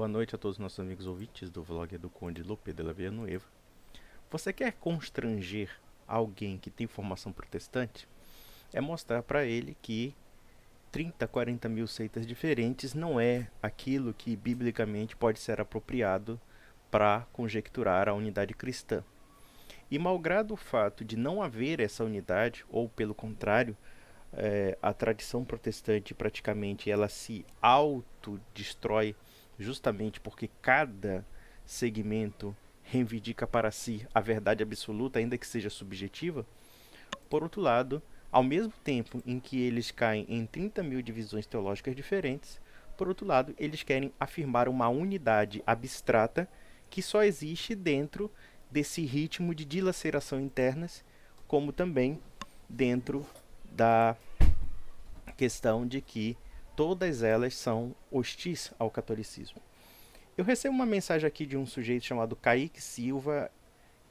Boa noite a todos os nossos amigos ouvintes do vlog do Conde Lope de la Villanueva. Você quer constranger alguém que tem formação protestante? É mostrar para ele que 30, 40 mil seitas diferentes não é aquilo que biblicamente pode ser apropriado para conjecturar a unidade cristã. E malgrado o fato de não haver essa unidade, ou pelo contrário, a tradição protestante praticamente ela se autodestrói justamente porque cada segmento reivindica para si a verdade absoluta, ainda que seja subjetiva. Por outro lado, ao mesmo tempo em que eles caem em 30 mil divisões teológicas diferentes, por outro lado, eles querem afirmar uma unidade abstrata que só existe dentro desse ritmo de dilaceração internas, como também dentro da questão de que todas elas são hostis ao catolicismo. Eu recebo uma mensagem aqui de um sujeito chamado Kaique Silva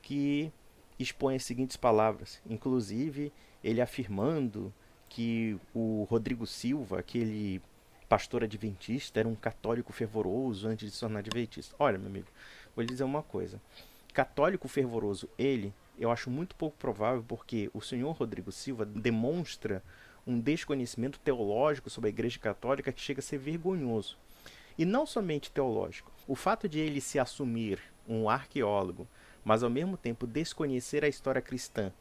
que expõe as seguintes palavras, inclusive ele afirmando que o Rodrigo Silva, aquele pastor adventista, era um católico fervoroso antes de se tornar adventista. Olha, meu amigo, vou lhe dizer uma coisa. Católico fervoroso, eu acho muito pouco provável, porque o senhor Rodrigo Silva demonstra um desconhecimento teológico sobre a Igreja Católica que chega a ser vergonhoso. E não somente teológico. O fato de ele se assumir um arqueólogo, mas ao mesmo tempo desconhecer a história cristã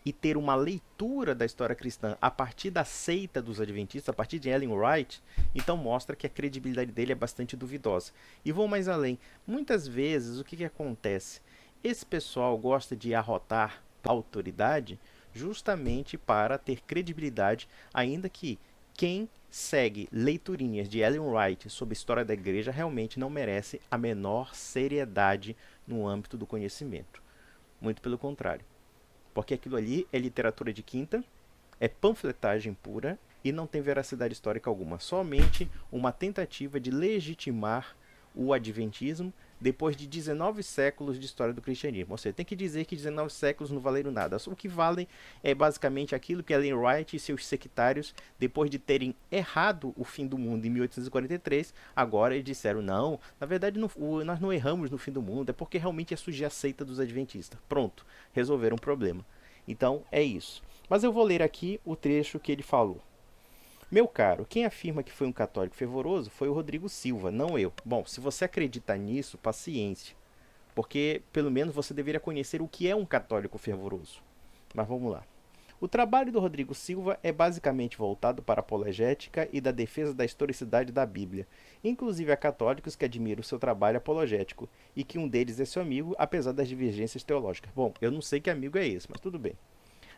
e ter uma leitura da história cristã a partir da seita dos adventistas, a partir de Ellen White, então mostra que a credibilidade dele é bastante duvidosa. E vou mais além. Muitas vezes, o que acontece? Esse pessoal gosta de arrotar a autoridade justamente para ter credibilidade, ainda que quem segue leiturinhas de Ellen White sobre a história da igreja realmente não merece a menor seriedade no âmbito do conhecimento. Muito pelo contrário. Porque aquilo ali é literatura de quinta, é panfletagem pura e não tem veracidade histórica alguma. Somente uma tentativa de legitimar o adventismo depois de 19 séculos de história do cristianismo. Ou seja, tem que dizer que 19 séculos não valeram nada. O que valem é basicamente aquilo que Ellen White e seus sectários, depois de terem errado o fim do mundo em 1843, agora eles disseram, não, na verdade nós não erramos no fim do mundo, é porque realmente ia surgir a seita dos adventistas. Pronto, resolveram o problema. Então, é isso. Mas eu vou ler aqui o trecho que ele falou. Meu caro, quem afirma que foi um católico fervoroso foi o Rodrigo Silva, não eu. Bom, se você acredita nisso, paciência. Porque, pelo menos, você deveria conhecer o que é um católico fervoroso. Mas vamos lá. O trabalho do Rodrigo Silva é basicamente voltado para a apologética e da defesa da historicidade da Bíblia. Inclusive há católicos que admiram o seu trabalho apologético, e que um deles é seu amigo, apesar das divergências teológicas. Bom, eu não sei que amigo é esse, mas tudo bem.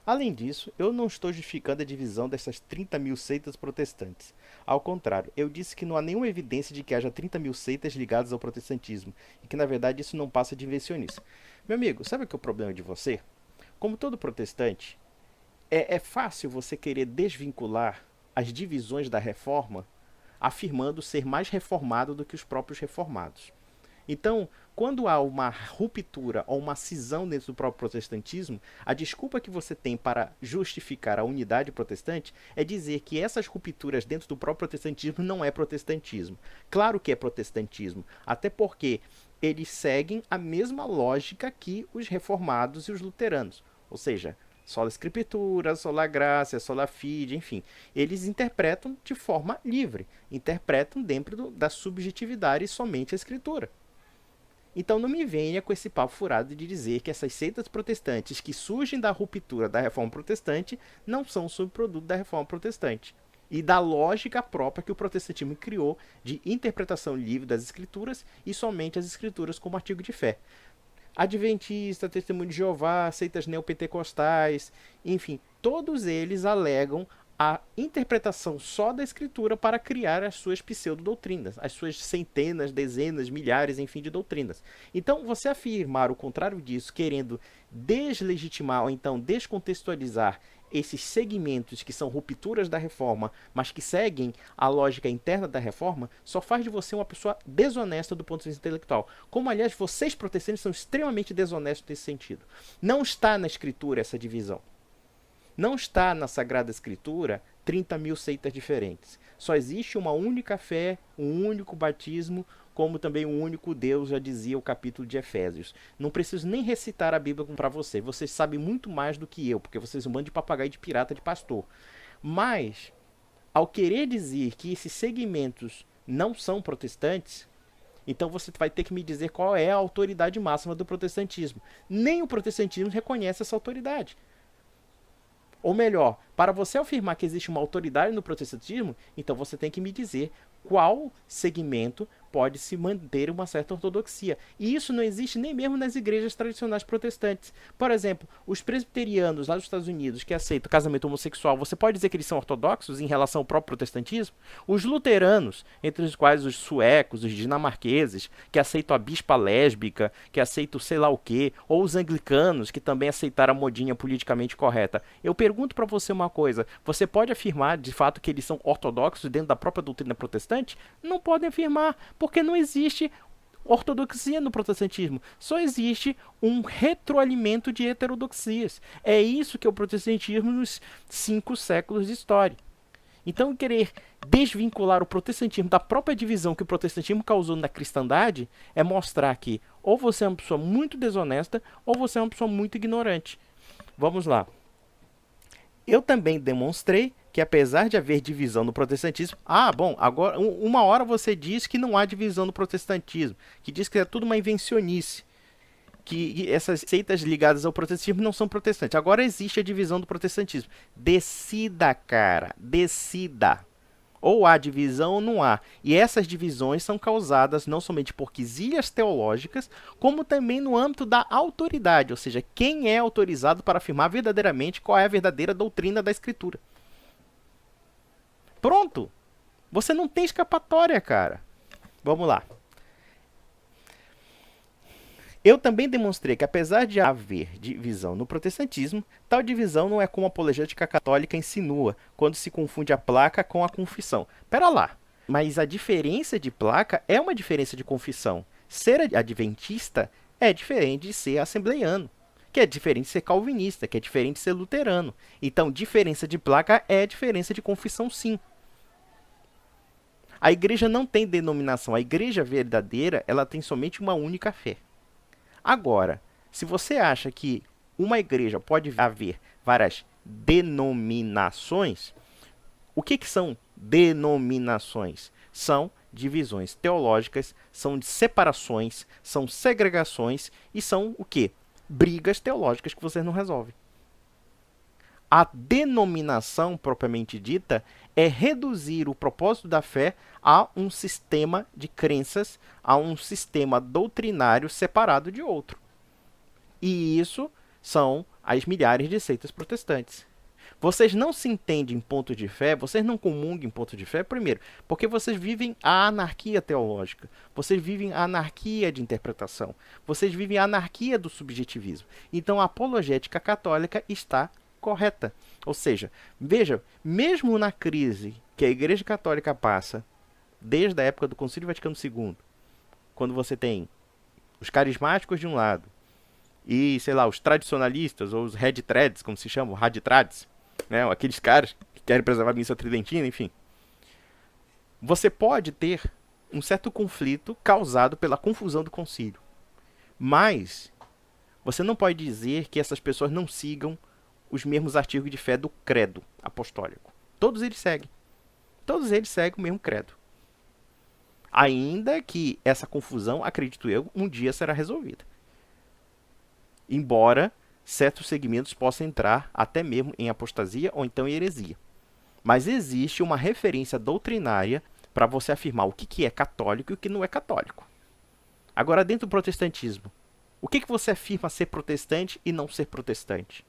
Além disso, eu não estou justificando a divisão dessas 30 mil seitas protestantes. Ao contrário, eu disse que não há nenhuma evidência de que haja 30 mil seitas ligadas ao protestantismo, e que na verdade isso não passa de invencionice. Meu amigo, sabe o que é o problema de você? Como todo protestante, é fácil você querer desvincular as divisões da reforma afirmando ser mais reformado do que os próprios reformados. Então, quando há uma ruptura ou uma cisão dentro do próprio protestantismo, a desculpa que você tem para justificar a unidade protestante é dizer que essas rupturas dentro do próprio protestantismo não é protestantismo. Claro que é protestantismo, até porque eles seguem a mesma lógica que os reformados e os luteranos. Ou seja, sola escritura, sola gracia, sola fide, enfim. Eles interpretam de forma livre, interpretam dentro da subjetividade somente a escritura. Então não me venha com esse papo furado de dizer que essas seitas protestantes que surgem da ruptura da reforma protestante não são subproduto da reforma protestante. E da lógica própria que o protestantismo criou de interpretação livre das escrituras e somente as escrituras como artigo de fé. Adventista, Testemunho de Jeová, seitas neopentecostais, enfim, todos eles alegam a interpretação só da escritura para criar as suas pseudo-doutrinas, as suas centenas, dezenas, milhares, enfim, de doutrinas. Então, você afirmar o contrário disso, querendo deslegitimar ou então descontextualizar esses segmentos que são rupturas da reforma, mas que seguem a lógica interna da reforma, só faz de você uma pessoa desonesta do ponto de vista intelectual. Como, aliás, vocês protestantes são extremamente desonestos nesse sentido. Não está na escritura essa divisão. Não está na Sagrada Escritura 30 mil seitas diferentes. Só existe uma única fé, um único batismo, como também um único Deus, já dizia o capítulo de Efésios. Não preciso nem recitar a Bíblia para vocês sabem muito mais do que eu, porque vocês são um bando de papagaio de pirata de pastor. Mas, ao querer dizer que esses segmentos não são protestantes, então você vai ter que me dizer qual é a autoridade máxima do protestantismo. Nem o protestantismo reconhece essa autoridade. Ou melhor, para você afirmar que existe uma autoridade no protestantismo, então você tem que me dizer qual segmento pode se manter uma certa ortodoxia. E isso não existe nem mesmo nas igrejas tradicionais protestantes. Por exemplo, os presbiterianos lá dos Estados Unidos que aceitam casamento homossexual, você pode dizer que eles são ortodoxos em relação ao próprio protestantismo? Os luteranos, entre os quais os suecos, os dinamarqueses, que aceitam a bispa lésbica, que aceitam sei lá o quê, ou os anglicanos, que também aceitaram a modinha politicamente correta. Eu pergunto para você uma coisa, você pode afirmar de fato que eles são ortodoxos dentro da própria doutrina protestante? Não podem afirmar, porque não existe ortodoxia no protestantismo. Só existe um retroalimento de heterodoxias. É isso que é o protestantismo nos 5 séculos de história. Então, querer desvincular o protestantismo da própria divisão que o protestantismo causou na cristandade é mostrar que ou você é uma pessoa muito desonesta ou você é uma pessoa muito ignorante. Vamos lá. Eu também demonstrei que apesar de haver divisão no protestantismo... bom, agora uma hora você diz que não há divisão no protestantismo, que diz que é tudo uma invencionice, que essas seitas ligadas ao protestantismo não são protestantes. Agora existe a divisão do protestantismo. Decida, cara, decida. Ou há divisão ou não há. E essas divisões são causadas não somente por quizilhas teológicas, como também no âmbito da autoridade, ou seja, quem é autorizado para afirmar verdadeiramente qual é a verdadeira doutrina da Escritura. Pronto! Você não tem escapatória, cara. Vamos lá. Eu também demonstrei que, apesar de haver divisão no protestantismo, tal divisão não é como a apologética católica insinua, quando se confunde a placa com a confissão. Pera lá, mas a diferença de placa é uma diferença de confissão. Ser adventista é diferente de ser assembleiano, que é diferente de ser calvinista, que é diferente de ser luterano. Então, diferença de placa é diferença de confissão, sim. A igreja não tem denominação. A igreja verdadeira, ela tem somente uma única fé. Agora, se você acha que uma igreja pode haver várias denominações, o que são denominações? São divisões teológicas, são separações, são segregações e são o quê? Brigas teológicas que você não resolve. A denominação, propriamente dita, é reduzir o propósito da fé a um sistema de crenças, a um sistema doutrinário separado de outro. E isso são as milhares de seitas protestantes. Vocês não se entendem em ponto de fé, vocês não comungam em ponto de fé, primeiro, porque vocês vivem a anarquia teológica, vocês vivem a anarquia de interpretação, vocês vivem a anarquia do subjetivismo. Então a apologética católica está correta. Ou seja, veja, mesmo na crise que a Igreja Católica passa desde a época do Concílio Vaticano II, quando você tem os carismáticos de um lado e, sei lá, os tradicionalistas ou os red-threads, como se chamam, rad-trades, né, aqueles caras que querem preservar a missa tridentina, enfim. Você pode ter um certo conflito causado pela confusão do concílio. Mas você não pode dizer que essas pessoas não sigam os mesmos artigos de fé do credo apostólico. Todos eles seguem. Todos eles seguem o mesmo credo. Ainda que essa confusão, acredito eu, um dia será resolvida. Embora certos segmentos possam entrar até mesmo em apostasia ou então em heresia. Mas existe uma referência doutrinária para você afirmar o que é católico e o que não é católico. Agora, dentro do protestantismo, o que você afirma ser protestante e não ser protestante?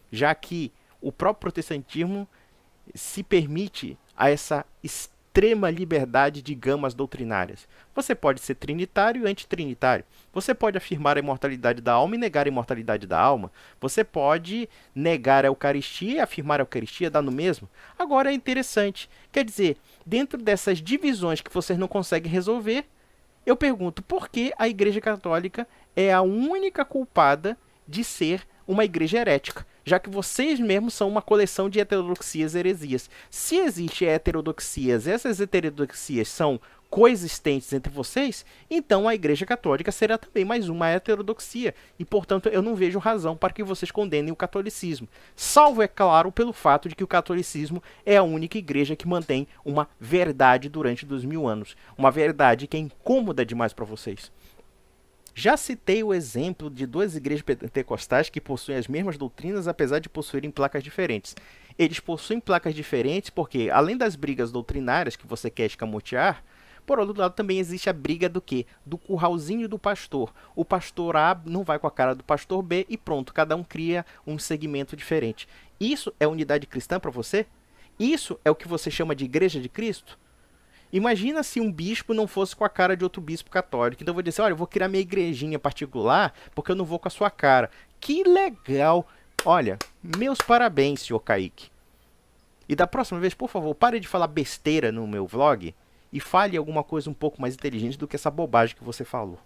Já que o próprio protestantismo se permite a essa extrema liberdade de gamas doutrinárias. Você pode ser trinitário e antitrinitário. Você pode afirmar a imortalidade da alma e negar a imortalidade da alma. Você pode negar a Eucaristia e afirmar a Eucaristia, dá no mesmo. Agora é interessante. Quer dizer, dentro dessas divisões que vocês não conseguem resolver, eu pergunto por que a Igreja Católica é a única culpada de ser uma igreja herética, já que vocês mesmos são uma coleção de heterodoxias e heresias. Se existem heterodoxias, essas heterodoxias são coexistentes entre vocês, então a Igreja Católica será também mais uma heterodoxia, e portanto eu não vejo razão para que vocês condenem o catolicismo, salvo, é claro, pelo fato de que o catolicismo é a única igreja que mantém uma verdade durante 2000 anos, uma verdade que é incômoda demais para vocês. Já citei o exemplo de duas igrejas pentecostais que possuem as mesmas doutrinas, apesar de possuírem placas diferentes. Eles possuem placas diferentes porque, além das brigas doutrinárias que você quer escamotear, por outro lado, também existe a briga do quê? Do curralzinho do pastor. O pastor A não vai com a cara do pastor B e pronto, cada um cria um segmento diferente. Isso é unidade cristã para você? Isso é o que você chama de Igreja de Cristo? Imagina se um bispo não fosse com a cara de outro bispo católico. Então eu vou dizer, olha, eu vou criar minha igrejinha particular porque eu não vou com a sua cara. Que legal! Olha, meus parabéns, senhor Kaique. E da próxima vez, por favor, pare de falar besteira no meu vlog e fale alguma coisa um pouco mais inteligente do que essa bobagem que você falou.